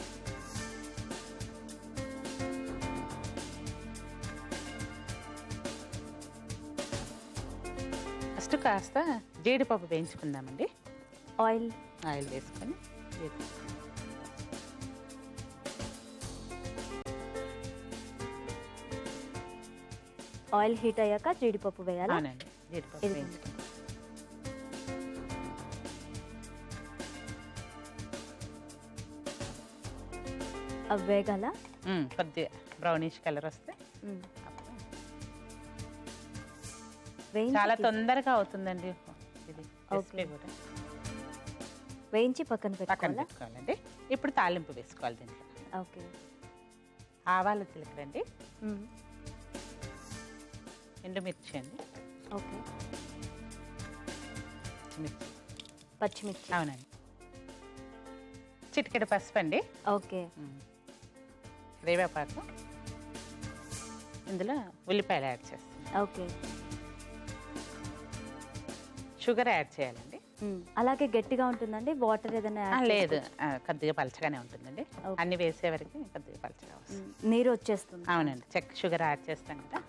ఫస్ట్ కాస్త జీడిపప్పు వేయించుకుందామండి. ఆయిల్ వేసుకొని ఆయిల్ హీట్ అయ్యాక జీడిపప్పు వేయాలా? అవునండి, జీడిపప్పు ఇది వేయించుకోండి. అవి వేగాల? కొద్దిగా బ్రౌనిష్ కలర్ వస్తే చాలా తొందరగా అవుతుందండి ఇది రెసిపీ కూడా. వేయించి పక్కన పక్కన పెట్టుకోవాలా? పెట్టుకోవాలండి. ఇప్పుడు తాలింపు వేసుకోవాలి దీంట్లో. ఓకే, ఆవాలు చిలకడండి, ఎండుమిర్చి అండి, ఓకే, మిర్చి, పచ్చిమిర్చి. అవునండి, చిటికెడు పసుపు అండి, ఓకే, కరివేపాకు, ఇందులో ఉల్లిపాయలు యాడ్ చేస్తాం. ఓకే, షుగర్ యాడ్ చేయాలండి. అలాగే గట్టిగా ఉంటుందండి? వాటర్ ఏదైనా యాడ్ లేదు, కొద్దిగా పలచగానే ఉంటుందండి. అన్ని వేసే వరకు కొద్దిగా పలచగా వస్తుంది. నీరు వచ్చేస్తుంది? అవునండి, షుగర్ యాడ్ చేస్తాం కదా.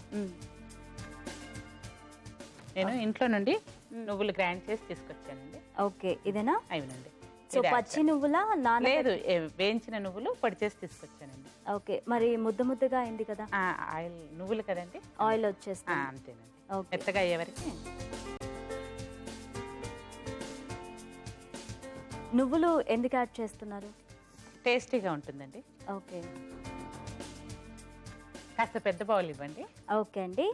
నేను ఇంట్లో నుండి నువ్వులు గ్రైండ్ చేసి తీసుకొచ్చానండి. ఓకే, ఇదేనా? అవునండి. సో పచ్చి నువ్వులా? లేదు, వేయించిన నువ్వులు పొడి చేసి తీసుకొచ్చానండి. ఓకే, మరి ముద్దగా అయింది కదా? ఆయిల్ నువ్వులు కదండి, ఆయిల్ వచ్చేస్తుంది. అంతేనండి. ఓకే, మెత్తగా అయ్యే వరకు. నువ్వులు ఎందుకు యాడ్ చేస్తున్నారు? టేస్టీగా ఉంటుందండి. ఓకే, కాస్త పెద్ద బౌల్ ఇవ్వండి. ఓకే అండి.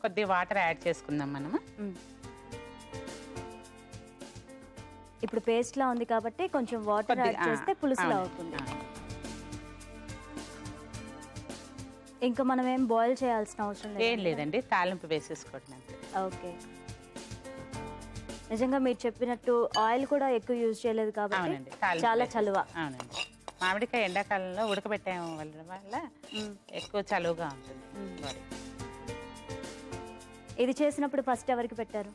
కొద్దిగా వాటర్ యాడ్ చేసుకుందాం మనము. ఇప్పుడు పేస్ట్ లా ఉంది కాబట్టి కొంచెం వాటర్ యాడ్ చేస్తే పులుసులా అవుతుంది. ఇంకా మనం ఏం బాయిల్ చేయాల్సిన అవసరం లేదు? ఏం లేదండి, తాలింపు వేసేసుకోవడం అంతే. ఓకే, నిజంగా మీరు చెప్పినట్టు ఆయిల్ కూడా ఎక్కువ యూజ్ చేయలేదు కాబట్టి అవునండి, చాలా చలువ. అవునండి, మామిడికాయ ఎండాకాలంలో ఉడకబెట్టాం వల్ల ఎక్కువ చలువుగా ఉంటుంది బాడీ. ఇది చేసినప్పుడు ఫస్ట్ ఎవరికి పెట్టారు?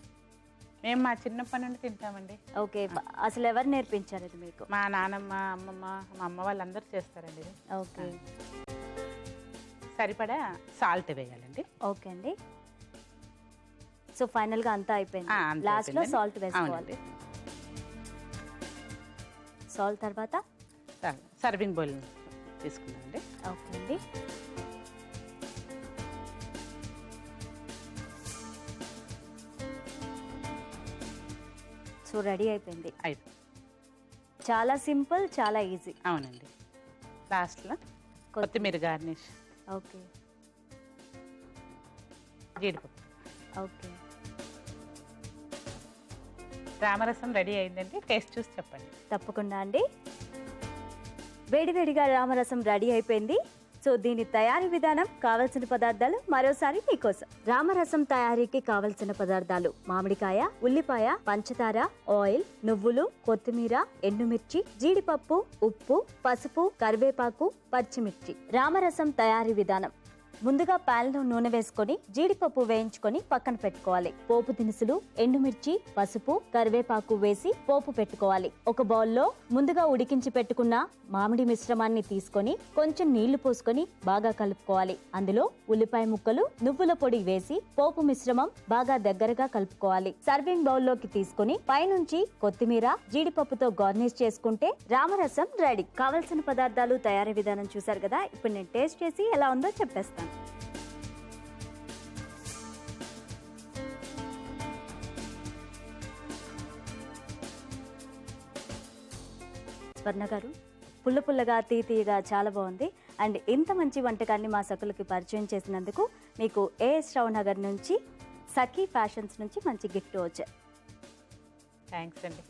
మేము మా చిన్నప్పటి నుండి తింటామండి. ఓకే, అసలు ఎవరు నేర్పించారు ఇది మీకు? మా నానమ్మ, అమ్మమ్మ, మా అమ్మ వాళ్ళందరూ చేస్తారండి ఇది. ఓకే, సరిపడా సాల్ట్ వేయాలండి. ఓకే అండి. సో ఫైనల్ గా అంతా అయిపోయింది. లాస్ట్ లో సాల్ట్ వేసుకోవాలి. సాల్ట్ తర్వాత సర్వింగ్ బౌల్ తీసుకున్నామండి. ఓకే అండి. సో రెడీ అయిపోయింది. చాలా సింపుల్, చాలా ఈజీ. అవునండి, లాస్ట్లో కొత్తిమీర గార్నిష్. ఓకే, జీడిపప్పు. ఓకే, రామరసం రెడీ అయిందండి. టేస్ట్ చూసి చెప్పండి. తప్పకుండా అండి. వేడివేడిగా రామరసం రెడీ అయిపోయింది. సో దీని తయారీ విధానం, కావలసిన పదార్థాలు మరోసారి మీకోసం. రామరసం తయారీకి కావలసిన పదార్థాలు: మామిడికాయ, ఉల్లిపాయ, పంచదార, ఆయిల్, నువ్వులు, కొత్తిమీర, ఎండుమిర్చి, జీడిపప్పు, ఉప్పు, పసుపు, కరివేపాకు, పచ్చిమిర్చి. రామరసం తయారీ విధానం: ముందుగా ప్యాన్లో నూనె వేసుకొని జీడిపప్పు వేయించుకొని పక్కన పెట్టుకోవాలి. పోపు దినుసులు, ఎండుమిర్చి, పసుపు, కరివేపాకు వేసి పోపు పెట్టుకోవాలి. ఒక బౌల్లో ముందుగా ఉడికించి పెట్టుకున్న మామిడి మిశ్రమాన్ని తీసుకొని కొంచెం నీళ్లు పోసుకొని బాగా కలుపుకోవాలి. అందులో ఉల్లిపాయ ముక్కలు, నువ్వుల పొడి వేసి పోపు మిశ్రమం బాగా దగ్గరగా కలుపుకోవాలి. సర్వింగ్ బౌల్లోకి తీసుకొని పైనుంచి కొత్తిమీర, జీడిపప్పుతో గార్నిష్ చేసుకుంటే రామరసం రెడీ. కావలసిన పదార్థాలు, తయారీ విధానం చూసారు కదా. ఇప్పుడు నేను టేస్ట్ చేసి ఎలా ఉందో చెప్పేస్తాను. స్వర్ణ గారు, పుల్ల పుల్లగా, తీయగా చాలా బాగుంది. అండ్ ఇంత మంచి వంటకాన్ని మా సకులకి పరిచయం చేసినందుకు మీకు ఏఎస్ రావు నగర్ నుంచి, సఖీ ఫ్యాషన్స్ నుంచి మంచి గిఫ్ట్ వచ్చాయి. థ్యాంక్స్ అండి.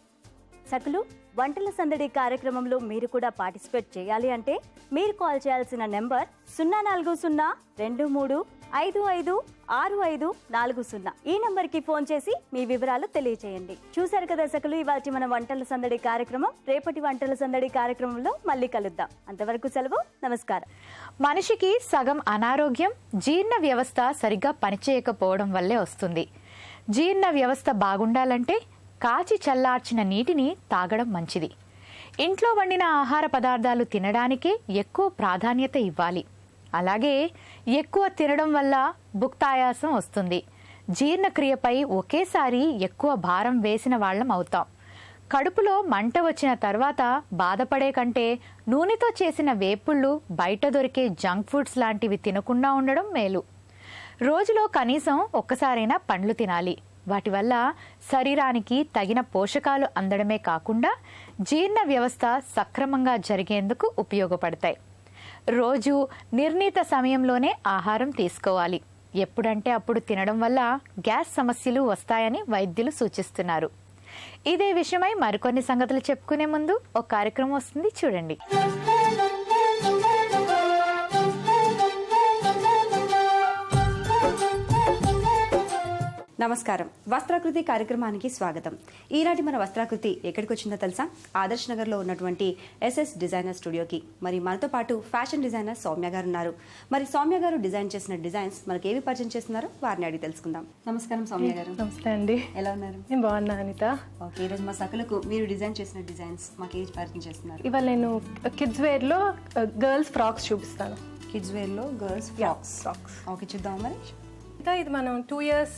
సకులు, వంటల సందడి కార్యక్రమంలో మీరు కూడా పార్టిసిపేట్ చేయాలి అంటే మీరు కాల్ చేయాల్సిన నెంబర్ 0402323556540. ఈ నెంబర్కి ఫోన్ చేసి మీ వివరాలు తెలియచేయండి. చూశారు కదా సకులు, ఇవాళ మన వంటల సందడి కార్యక్రమం. రేపటి వంటల సందడి కార్యక్రమంలో మళ్ళీ కలుద్దాం. అంతవరకు సెలవు, నమస్కారం. మనిషికి సగం అనారోగ్యం జీర్ణ వ్యవస్థ సరిగ్గా పనిచేయకపోవడం వల్లే వస్తుంది. జీర్ణ వ్యవస్థ బాగుండాలంటే కాచి చల్లార్చిన నీటిని తాగడం మంచిది. ఇంట్లో వండిన ఆహార పదార్థాలు తినడానికి ఎక్కువ ప్రాధాన్యత ఇవ్వాలి. అలాగే ఎక్కువ తినడం వల్ల భుక్తాయాసం వస్తుంది. జీర్ణక్రియపై ఒకేసారి ఎక్కువ భారం వేసిన వాళ్ళం అవుతాం. కడుపులో మంట వచ్చిన తర్వాత బాధపడే కంటే నూనెతో చేసిన వేపుళ్ళు, బయట దొరికే జంక్ ఫుడ్స్ లాంటివి తినకుండా ఉండడం మేలు. రోజులో కనీసం ఒక్కసారైనా పండ్లు తినాలి. వాటి వల్ల శరీరానికి తగిన పోషకాలు అందడమే కాకుండా జీర్ణ వ్యవస్థ సక్రమంగా జరిగేందుకు ఉపయోగపడతాయి. రోజు నిర్ణీత సమయంలోనే ఆహారం తీసుకోవాలి. ఎప్పుడంటే అప్పుడు తినడం వల్ల గ్యాస్ సమస్యలు వస్తాయని వైద్యులు సూచిస్తున్నారు. ఇదే విషయమై మరికొన్ని సంగతులు చెప్పుకునే ముందు ఒక కార్యక్రమం వస్తుంది, చూడండి. నమస్కారం. వస్త్రాకృతి కార్యక్రమానికి స్వాగతం. ఈనాటి మన వస్త్రాకృతి ఎక్కడికి వచ్చిందో తెలుసా? ఆదర్శ్ నగర్లో ఉన్నటువంటి ఎస్ఎస్ డిజైనర్ స్టూడియోకి. మరి మనతో పాటు ఫ్యాషన్ డిజైనర్ సౌమ్య గారు ఉన్నారు. మరి సౌమ్య గారు డిజైన్ చేసిన డిజైన్స్ మనకి ఏవి పరిచయం చేస్తున్నారో వారిని అడిగి తెలుసుకుందాం. నమస్కారం సౌమ్య గారు. నమస్తే అండి. ఎలా ఉన్నారు? నేను బాగున్నా అనిత. ఓకే, ఈరోజు మా సకులకు మీరు డిజైన్ చేసిన డిజైన్స్ మాకు ఏవి పరిచయం చేస్తున్నారు? ఇవాళ నేను కిడ్స్ వేర్లో గర్ల్స్ ఫ్రాక్స్ చూపిస్తాను. కిడ్స్ వేర్లో గర్ల్స్ ఫ్రాక్స్. ఓకే, చూద్దాం మరి. ఇది మనం 2 years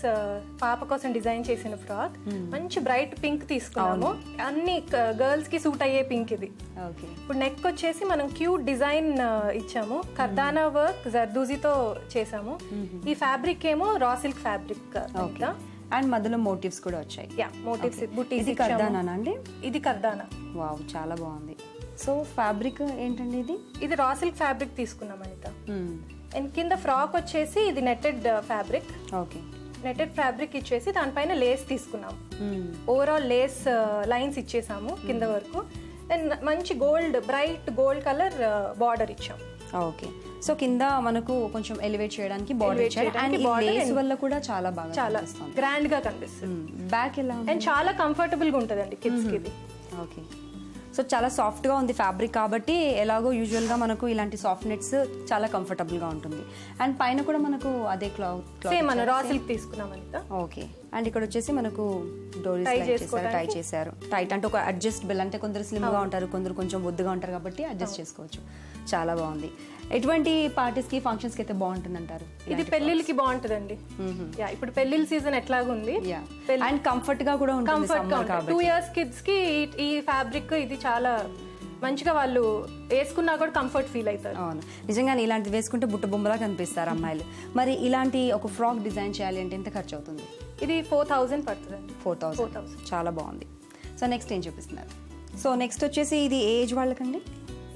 పాప కోసం డిజైన్ చేసిన ఫ్రాక్. మంచి బ్రైట్ పింక్ తీసుకున్నాము. అన్ని గర్ల్స్ కి సూట్ అయ్యే పింక్ ఇది. ఓకే, ఇప్పుడు నెక్ వచ్చేసి మనం క్యూట్ డిజైన్ ఇచ్చాము. కర్దానా వర్క్ జర్దూజీతో చేసాము. ఈ ఫ్యాబ్రిక్ ఏమో రా సిల్క్ ఫ్యాబ్రిక్. అండ్ మధ్యలో మోటివ్స్ కూడా వచ్చాయి. మోటివ్స్ బుటీస్. ఇది కర్దానా అండి? ఇది కర్దానా. వావ్, చాలా బాగుంది. సో ఫ్యాబ్రిక్ ఏంటండి ఇది? ఇది రా సిల్క్ ఫ్యాబ్రిక్ తీసుకున్నాం అనిత. అండ్ కింద ఫ్రాక్ వచ్చేసి ఇది netted fabric. Okay, netted fabric ఇచ్చేసి దానిపైన లేస్ తీసుకున్నాం. ఓవరాల్ లేస్ లైన్స్ ఇచ్చేసాము కింద వరకు. అండ్ మంచి gold, bright gold colour border ఇచ్చాం. ఓకే, సో కింద మనకు కొంచెం ఎలివేట్ చేయడానికి బార్డర్ ఇచ్చారు. అండ్ ఈ లేస్ వల్ల కూడా చాలా బాగా, చాలా గ్రాండ్ గా కనిపిస్తుంది. బ్యాక్ ఎలా ఉంది? అండ్ చాలా కంఫర్టబుల్ గా ఉంటదండి కిడ్స్ కి ఇది. ఓకే, సో చాలా సాఫ్ట్గా ఉంది ఫ్యాబ్రిక్ కాబట్టి ఎలాగో యూజువల్గా మనకు ఇలాంటి సాఫ్ట్ నెట్స్ చాలా కంఫర్టబుల్గా ఉంటుంది. అండ్ పైన కూడా మనకు అదే క్లాత్ సేమ్ మన రా సిల్క్ తీసుకున్నాం అంత. ఓకే, అండ్ ఇక్కడ వచ్చేసి మనకు డోరీస్ టై చేశారు. టైట్ అంటే ఒక అడ్జస్టబుల్, అంటే కొందరు స్లిమ్గా ఉంటారు, కొందరు కొంచెం బొద్దుగా ఉంటారు కాబట్టి అడ్జస్ట్ చేసుకోవచ్చు. చాలా బాగుంది. ఎటువంటి పార్టీస్కి, ఫంక్షన్స్కి అయితే బాగుంటుంది అంటారు? ఇది పెళ్లిళ్ళకి బాగుంటుందండి. ఇప్పుడు పెళ్లిళ్ళ సీజన్ ఎట్లాగుంది. అండ్ కంఫర్ట్ గా కూడా ఉంటుంది. 2 years కిడ్స్ కి ఈ ఫ్యాబ్రిక్ ఇది చాలా మంచిగా వాళ్ళు వేసుకున్నా కూడా కంఫర్ట్ ఫీల్ అవుతారు. అవును, నిజంగానే ఇలాంటివి వేసుకుంటే బుట్ట బొమ్మలా కనిపిస్తారు అమ్మాయిలు. మరి ఇలాంటి ఒక ఫ్రాక్ డిజైన్ చేయాలి అంటే ఎంత ఖర్చు అవుతుంది? ఇది 4000 పడుతుంది. 4000. చాలా బాగుంది. సో నెక్స్ట్ ఏం చూపిస్తున్నారు? సో నెక్స్ట్ వచ్చేసి ఇది ఏజ్ వాళ్ళకండి?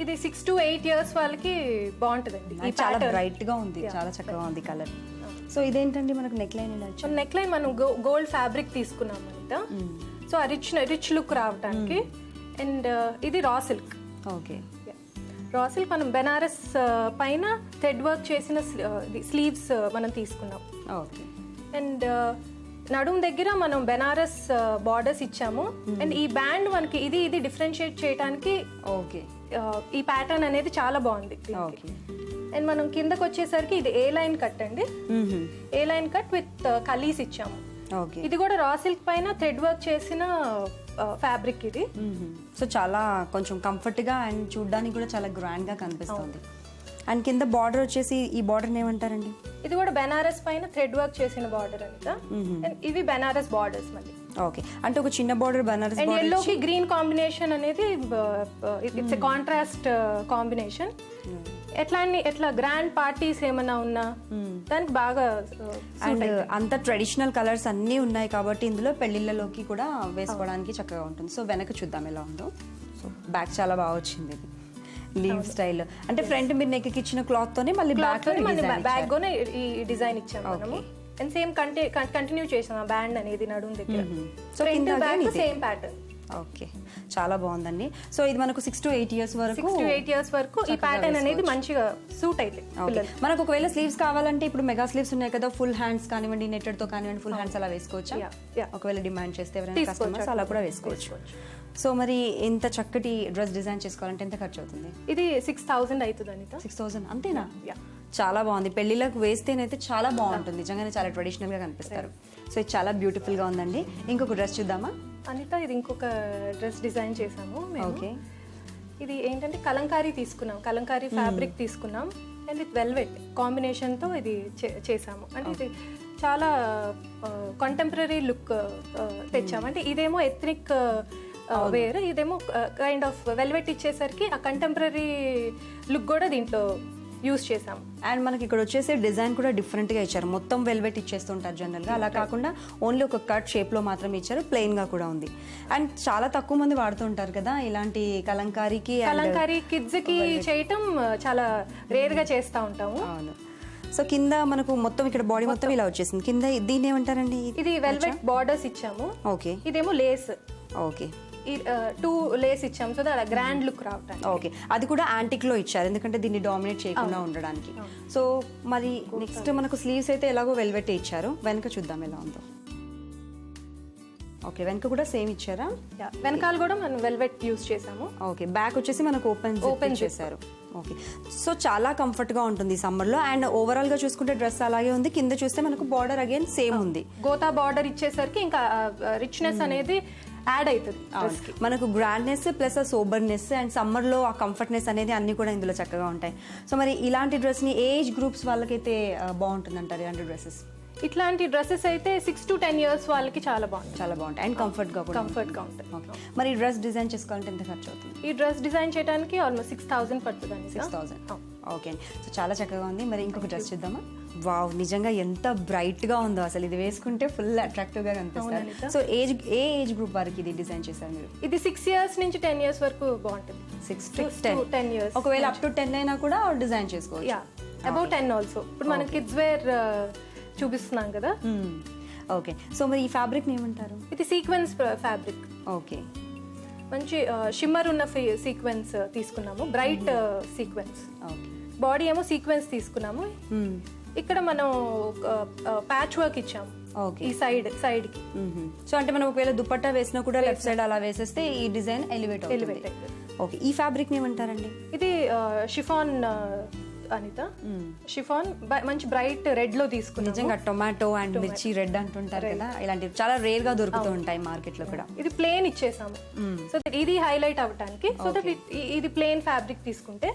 ఇది 6 to 8 years వాళ్ళకి బాగుంటుందండి. చాలా బ్రైట్ గా ఉంది, చాలా చక్కగా ఉంది కలర్. సో ఇదేంటండి మనకు నెక్ లైన్? నెక్ లైన్ మనం గోల్డ్ ఫ్యాబ్రిక్ తీసుకున్నాం అంట. సో ఆ రిచ్ లుక్ రావడానికి. అండ్ ఇది raw silk. Okay, raw silk మనం బెనారస్ పైన థ్రెడ్ వర్క్ చేసిన స్లీవ్స్ మనం తీసుకున్నాం. ఓకే, అండ్ నడుం దగ్గర మనం బెనారస్ బార్డర్స్ ఇచ్చాము. అండ్ ఈ బ్యాండ్ మనకి ఇది డిఫరెన్షియేట్ చేయడానికి ఓకే ఈ ప్యాటర్న్ అనేది చాలా బాగుంది. ఓకే, అండ్ మనం కిందకి వచ్చేసరికి ఇది ఏ లైన్ కట్ అండి. ఏ లైన్ కట్ విత్ కలీస్ ఇచ్చాము. ఓకే, ఇది కూడా రా సిల్క్ పైన థ్రెడ్ వర్క్ చేసిన ఫ్యాబ్రిక్ ఇది. సో చాలా కొంచెం కంఫర్ట్గా అండ్ చూడడానికి కూడా చాలా గ్రాండ్గా కనిపిస్తుంది. అండ్ కింద బార్డర్ వచ్చేసి ఈ బార్డర్ ఏమంటారండి? ఇది కూడా బెనారస్ పైన థ్రెడ్ వర్క్ చేసిన బార్డర్ అంట. అండ్ ఇవి బెనారస్ బార్డర్స్ మళ్ళీ. ఓకే, అంటే ఒక చిన్న బార్డర్ బనారస్ అండ్ ఎల్లోకి గ్రీన్ కాంబినేషన్ అనేది ఇట్స్ కాంట్రాస్ట్ కాంబినేషన్. ఎట్లా గ్రాండ్ పార్టీస్ ఏమైనా ఉన్నా దానికి బాగా అండ్ అంత ట్రెడిషనల్ కలర్స్ అన్నీ ఉన్నాయి కాబట్టి ఇందులో పెళ్లిళ్ళలోకి కూడా వేసుకోవడానికి చక్కగా ఉంటుంది. సో వెనక చూద్దాం ఎలా ఉందో. సో బ్యాక్ చాలా బాగా వచ్చింది, ఇది లీవ్ స్టైల్. అంటే ఫ్రంట్ మీరు నెక్ ఇచ్చిన క్లాత్ తోనే మళ్ళీ బ్యాక్ బ్యాక్ గోనే ఈ డిజైన్ ఇచ్చాము మనము. అండ్ సేమ్ కంటిన్యూ చేసాం ఆ బ్యాండ్ అనేది నడుము దగ్గర. సో కింద బ్యాక్ సేమ్ ప్యాటర్న్. ఓకే, చాలా బాగుందండి. సో ఇది మనకు 6 to 8 years వరకు 6 to 8 years వరకు ఈ ప్యాటర్న్ అనేది మంచిగా సూట్ అయితే. మనకు ఒకవేళ స్లీవ్స్ కావాలంటే ఇప్పుడు మెగా స్లీవ్స్ ఉన్నాయి కదా, ఫుల్ హ్యాండ్స్ కానివ్వండి, నెట్టెడ్ తో కానివ్వండి, ఫుల్ హ్యాండ్స్ అలా వేసుకోవచ్చా? ఒకవేళ డిమాండ్ చేస్తే ఎవరైనా కస్టమర్స్ అలా కూడా వేసుకోవచ్చు. సో మరి ఇంత చక్కటి డ్రెస్ డిజైన్ చేసుకోవాలంటే ఎంత ఖర్చు అవుతుంది? ఇది 6000 అవుతుంది అనిత. 6000 అంతేనా? చాలా బాగుంది. పెళ్లిళ్ళకు వేస్తేనైతే చాలా బాగుంటుంది, నిజంగానే చాలా ట్రెడిషనల్ గా కనిపిస్తారు. సో ఇది చాలా బ్యూటిఫుల్ గా ఉందండి. ఇంకొక డ్రెస్ చూద్దామా అనిత? ఇది ఇంకొక డ్రెస్ డిజైన్ చేసాము మేము. ఇది ఏంటంటే కలంకారీ తీసుకున్నాం, కలంకారీ ఫ్యాబ్రిక్ తీసుకున్నాం అండ్ విత్ వెల్వెట్ కాంబినేషన్తో ఇది చేసాము. అంటే ఇది చాలా కంటెంపరీ లుక్ తెచ్చాము. అంటే ఇదేమో ఎథ్నిక్ వేర్, ఇదేమో కైండ్ ఆఫ్ వెల్వెట్ ఇచ్చేసరికి ఆ కంటెంపరీ లుక్ కూడా దీంట్లో యూస్ చేసాము. అండ్ మనకి ఇక్కడ వచ్చేసి డిజైన్ కూడా డిఫరెంట్గా ఇచ్చారు. మొత్తం వెల్వెట్ ఇచ్చేస్తుంటారు జనరల్గా, అలా కాకుండా ఓన్లీ ఒక కట్ షేప్లో మాత్రమే ఇచ్చారు, ప్లెయిన్గా కూడా ఉంది. అండ్ చాలా తక్కువ మంది వాడుతూ ఉంటారు కదా ఇలాంటి కలంకారీకి. కలంకారీ కిడ్స్కి చేయటం చాలా రేర్గా చేస్తూ ఉంటాము. అవును. సో కింద మనకు మొత్తం ఇక్కడ బాడీ మొత్తం ఇలా వచ్చేసింది. కింద దీన్ని ఏమంటారండి? ఇది వెల్వెట్ బార్డర్స్ ఇచ్చాము. ఓకే, ఇదేమో లేస్. ఓకే, 2 లేస్ ఇచ్చాము సో దట్ గ్రాండ్ లుక్ రావడానికి. ఓకే, అది కూడా యాంటిక్ లో ఇచ్చారు ఎందుకంటే దీన్ని డామినేట్ చేయకుండా ఉండడానికి. సో మరి నెక్స్ట్ మనకు స్లీవ్స్ అయితే ఎలాగో వెల్వెట్ ఇచ్చారు. వెనక చూద్దాం ఎలా ఉందో. ఓకే, వెనక కూడా సేమ్ ఇచ్చారా? వెనకాల కూడా మనం వెల్వెట్ యూస్ చేసాము. ఓకే, బ్యాక్ వచ్చేసి మనకు ఓపెన్ చేశారు. ఓకే, సో చాలా కంఫర్ట్ గా ఉంటుంది సమ్మర్ లో. అండ్ ఓవరాల్ గా చూసుకుంటే డ్రెస్ అలాగే ఉంది. కింద చూస్తే మనకు బార్డర్ అగైన్ సేమ్ ఉంది. గోతా బార్డర్ ఇచ్చేసరికి ఇంకా రిచ్నెస్ అనేది యాడ్ అవుతుంది. మనకు గ్రాండ్నెస్ ప్లస్ ఆ సోబర్నెస్ అండ్ సమ్మర్ లో ఆ కంఫర్ట్నెస్ అనేది అన్ని కూడా ఇందులో చక్కగా ఉంటాయి. సో మరి ఇలాంటి డ్రెస్ ని ఏజ్ గ్రూప్స్ వాళ్ళకైతే బాగుంటుంది అంటారు ఇలాంటి డ్రెస్సెస్? ఇట్లాంటి డ్రెస్సెస్ అయితే 6 to 10 years వాళ్ళకి చాలా బాగుంటాయి అండ్ కంఫర్ట్ గా ఉంటుంది. మరి ఈ డ్రెస్ డిజైన్ చేసుకోవాలంటే ఎంత ఖర్చు అవుతుంది? ఈ డ్రెస్ డిజైన్ చేయడానికి ఆల్మోస్ట్ 6000 పడుతుంది. 6000. ఓకే, సో చాలా చక్కగా ఉంది. మరి ఇంకొక డ్రెస్ చూద్దామా? వావ్, నిజంగా ఎంత బ్రైట్ గా ఉందో అసలు. ఇది వేసుకుంటే ఫుల్ అట్రాక్టివ్ గా కనిపిస్తారు. సో ఏ ఏజ్ గ్రూప్ వారికి ఇది డిజైన్ చేశారు మీరు? ఇది 6 years నుంచి 10 years వరకు బాగుంటుంది. 6 to 10 years. ఒకవేళ అప్ టు 10 అయినా కూడా డిజైన్ చేసుకోవచ్చు. About 10 also. ఇప్పుడు మన కిడ్స్ వేర్ చూపిస్తున్నాం కదా. ఓకే, సో మరి ఈ ఫ్యాబ్రిక్ ఏమంటారు? ఇది సీక్వెన్స్ ఫ్యాబ్రిక్. ఓకే, మంచి షిమ్మర్ ఉన్న సీక్వెన్స్ తీసుకున్నాము, బ్రైట్ సీక్వెన్స్. ఓకే, బాడీ ఏమో సీక్వెన్స్ తీసుకున్నాము. ఇక్కడ మనం ప్యాచ్ వర్క్ ఇచ్చాము. ఓకే, ఈ సైడ్ కి. సో అంటే మనం ఒకవేళ దుపట్టా వేసినా కూడా లెఫ్ట్ సైడ్ అలా వేసేస్తే ఈ డిజైన్ ఎలివేట్ అవుతుంది. ఓకే, ఈ ఫ్యాబ్రిక్ ఏమంటారండి? ఇది షిఫాన్ అనిత. షిఫాన్ మంచి బ్రైట్ రెడ్ లో తీసుకున్నాం. నిజంగా టొమాటో అండ్ మిర్చి రెడ్ అంటుంటారు కదా, ఇలాంటివి చాలా రేర్ గా దొరుకుతూ ఉంటాయి మార్కెట్ లో కూడా. ఇది ప్లేన్ ఇచ్చేసాము సో ఇది హైలైట్ అవ్వడానికి. సో దట్ ఇది ప్లేన్ ఫ్యాబ్రిక్ తీసుకుంటే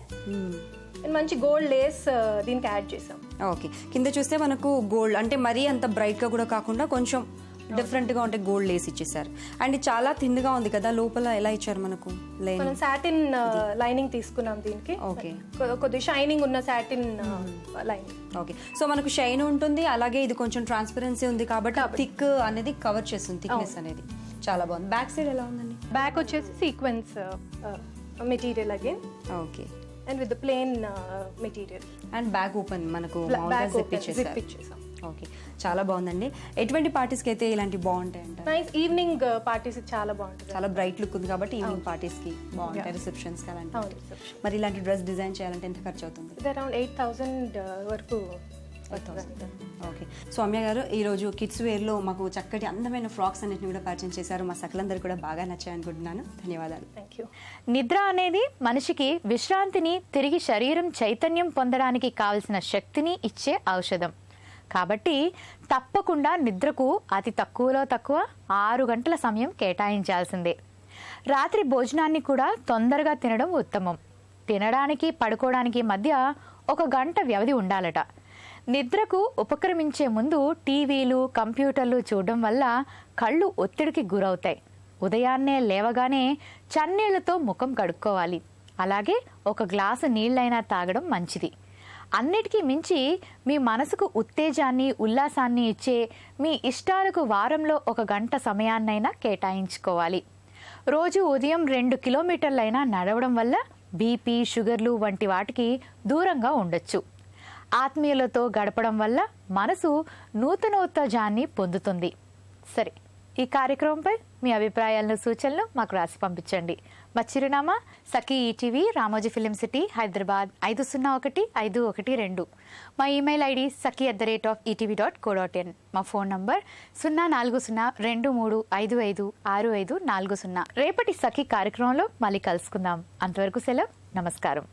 మంచి గోల్డ్ లేస్ దీనికి యాడ్ చేసాం. ఓకే, కింద చూస్తే మనకు గోల్డ్ అంటే మరీ అంత బ్రైట్ గా కూడా కాకుండా కొంచెం డిఫరెంట్ గా ఉంటే గోల్డ్ లేస్ ఇచ్చేసారు. అండ్ చాలా థిన్ గా ఉంది కదా, లోపల ఎలా ఇచ్చారు మనకు? మనం సాటిన్ లైనింగ్ తీసుకున్నాం దీనికి. ఓకే, కొద్దిగా షైనింగ్ ఉన్న సాటిన్ లైనింగ్. ఓకే, సో మనకు షైన్ ఉంటుంది, అలాగే ఇది కొంచెం ట్రాన్స్పరెన్సీ ఉంది కాబట్టి థిక్ అనేది కవర్ చేస్తుంది, థిక్నెస్ అనేది చాలా బాగుంది. బ్యాక్ సైడ్ ఎలా ఉందండి? బ్యాక్ వచ్చేసి sequence material again. Okay, and with plain material and back open మనకు జిప్ ఇచ్చేసాం. ఓకే, చాలా బాగుందండి. ఎటువంటి పార్టీస్ కి అయితే ఇలాంటి బాగుంటాయి అంటారు? నైస్ ఈవినింగ్ పార్టీస్ చాలా బాగుంటుంది. చాలా బ్రైట్ లుక్ ఉంది కాబట్టి ఈవినింగ్ పార్టీస్ కి బాగుంటాయి, రిసెప్షన్స్ కి అలాంటి. మరి ఇలాంటి డ్రెస్ డిజైన్ చేయాలంటే ఎంత ఖర్చు అవుతుంది? ఇది అరౌండ్ 8000 వరకు ఓకే. సౌమ్య గారు ఈరోజు కిడ్స్ వేర్లో మాకు చక్కటి అందమైన ఫ్రాక్స్ అన్నిటిని కూడా పరిచయం చేశారు. మా సకలందరూ కూడా బాగా నచ్చాయి అనుకుంటున్నాను. ధన్యవాదాలు. Thank you. నిద్ర అనేది మనిషికి విశ్రాంతిని, తిరిగి శరీరం చైతన్యం పొందడానికి కావలసిన శక్తిని ఇచ్చే ఔషధం. కాబట్టి తప్పకుండా నిద్రకు అతి తక్కువలో తక్కువ 6 గంటల సమయం కేటాయించాల్సిందే. రాత్రి భోజనాన్ని కూడా తొందరగా తినడం ఉత్తమం. తినడానికి పడుకోవడానికి మధ్య 1 గంట వ్యవధి ఉండాలట. నిద్రకు ఉపక్రమించే ముందు టీవీలు, కంప్యూటర్లు చూడడం వల్ల కళ్ళు ఒత్తిడికి గురవుతాయి. ఉదయాన్నే లేవగానే చన్నీళ్లతో ముఖం కడుక్కోవాలి. అలాగే 1 గ్లాసు నీళ్ళైనా తాగడం మంచిది. అన్నిటికీ మించి మీ మనసుకు ఉత్తేజాన్ని, ఉల్లాసాన్ని ఇచ్చే మీ ఇష్టాలకు వారంలో 1 గంట సమయాన్నైనా కేటాయించుకోవాలి. రోజు ఉదయం 2 కిలోమీటర్లైనా నడవడం వల్ల బీపీ, షుగర్లు వంటి వాటికి దూరంగా ఉండొచ్చు. ఆత్మీయులతో గడపడం వల్ల మనసు నూతనోత్తేజాన్ని పొందుతుంది. సరే, ఈ కార్యక్రమంపై మీ అభిప్రాయాలను, సూచనలు మాకు రాసి పంపించండి. మా చిరునామా Sakhi ETV, Ramoji Film City, Hyderabad 501512. మా ఈమెయిల్ ఐడి saki@etv.co.in. మా ఫోన్ నంబర్ 040235565540. రేపటి సఖీ కార్యక్రమంలో మళ్ళీ కలుసుకుందాం. అంతవరకు సెలవు. నమస్కారం.